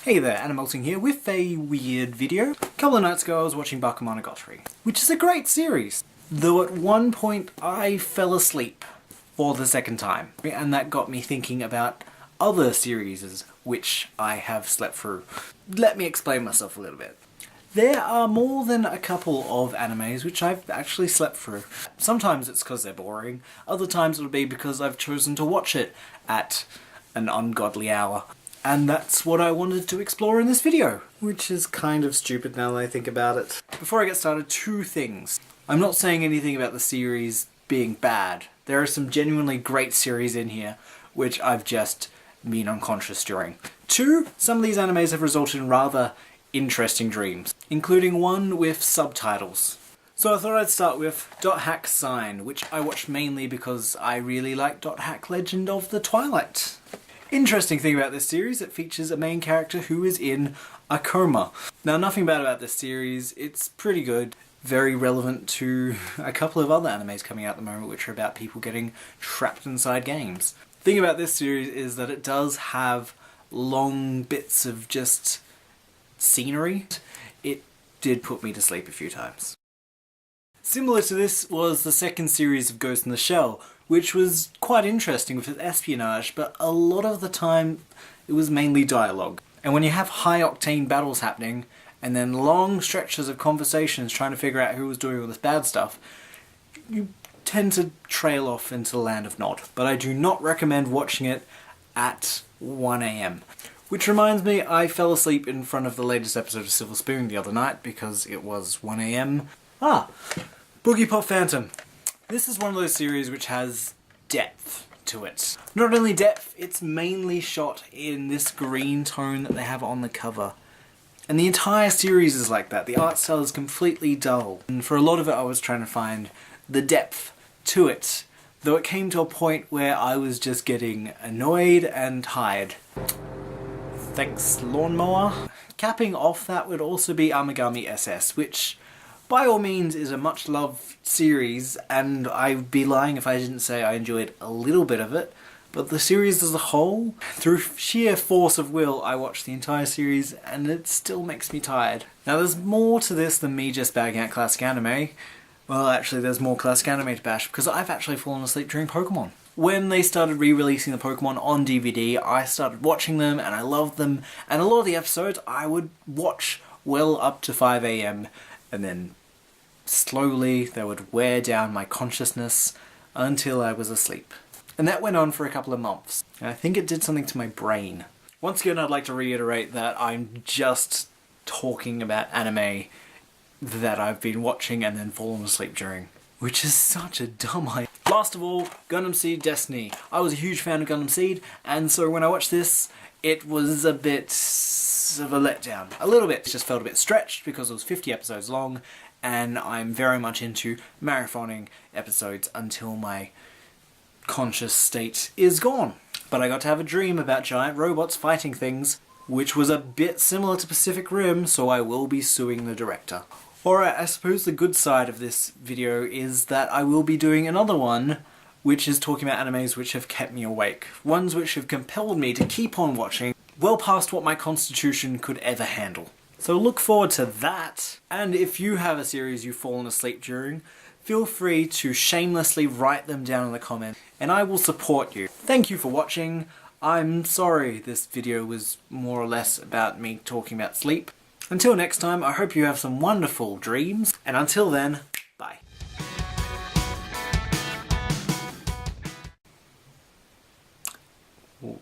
Hey there, Animalting here with a weird video. A couple of nights ago I was watching Bakemonogatari, which is a great series, though at one point I fell asleep for the second time, and that got me thinking about other series which I have slept through. Let me explain myself a little bit. There are more than a couple of animes which I've actually slept through. Sometimes it's because they're boring, other times it'll be because I've chosen to watch it at an ungodly hour. And that's what I wanted to explore in this video, which is kind of stupid now that I think about it. Before I get started, two things. I'm not saying anything about the series being bad. There are some genuinely great series in here, which I've just been unconscious during. Two, some of these animes have resulted in rather interesting dreams, including one with subtitles. So I thought I'd start with Dot Hack Sign, which I watched mainly because I really like Dot Hack Legend of the Twilight. Interesting thing about this series, it features a main character who is in a coma. Now, nothing bad about this series, it's pretty good, very relevant to a couple of other animes coming out at the moment which are about people getting trapped inside games. The thing about this series is that it does have long bits of just scenery. It did put me to sleep a few times. Similar to this was the second series of Ghost in the Shell, which was quite interesting with its espionage, but a lot of the time it was mainly dialogue. And when you have high-octane battles happening, and then long stretches of conversations trying to figure out who was doing all this bad stuff, you tend to trail off into the land of Nod. But I do not recommend watching it at 1 AM. Which reminds me, I fell asleep in front of the latest episode of Silver Spoon the other night because it was 1 AM. Boogiepop Phantom. This is one of those series which has depth to it. Not only depth, it's mainly shot in this green tone that they have on the cover. And the entire series is like that. The art style is completely dull. And for a lot of it I was trying to find the depth to it. Though it came to a point where I was just getting annoyed and tired. Thanks, lawnmower. Capping off that would also be Amagami S.A.C, which by all means is a much loved series, and I'd be lying if I didn't say I enjoyed a little bit of it, but the series as a whole, through sheer force of will, I watched the entire series and it still makes me tired. Now there's more to this than me just bagging out classic anime. Well, actually there's more classic anime to bash, because I've actually fallen asleep during Pokemon. When they started re-releasing the Pokemon on DVD, I started watching them and I loved them, and a lot of the episodes I would watch well up to 5 AM, and then slowly they would wear down my consciousness until I was asleep. And that went on for a couple of months. And I think it did something to my brain. Once again, I'd like to reiterate that I'm just talking about anime that I've been watching and then fallen asleep during, which is such a dumb idea. Last of all, Gundam Seed Destiny. I was a huge fan of Gundam Seed, and so when I watched this, it was a bit of a letdown. A little bit. It just felt a bit stretched because it was 50 episodes long, and I'm very much into marathoning episodes until my conscious state is gone. But I got to have a dream about giant robots fighting things, which was a bit similar to Pacific Rim, so I will be suing the director. Alright, I suppose the good side of this video is that I will be doing another one which is talking about animes which have kept me awake. Ones which have compelled me to keep on watching, well past what my constitution could ever handle. So look forward to that, and if you have a series you've fallen asleep during, feel free to shamelessly write them down in the comments, and I will support you. Thank you for watching. I'm sorry this video was more or less about me talking about sleep. Until next time, I hope you have some wonderful dreams, and until then, bye. Ooh.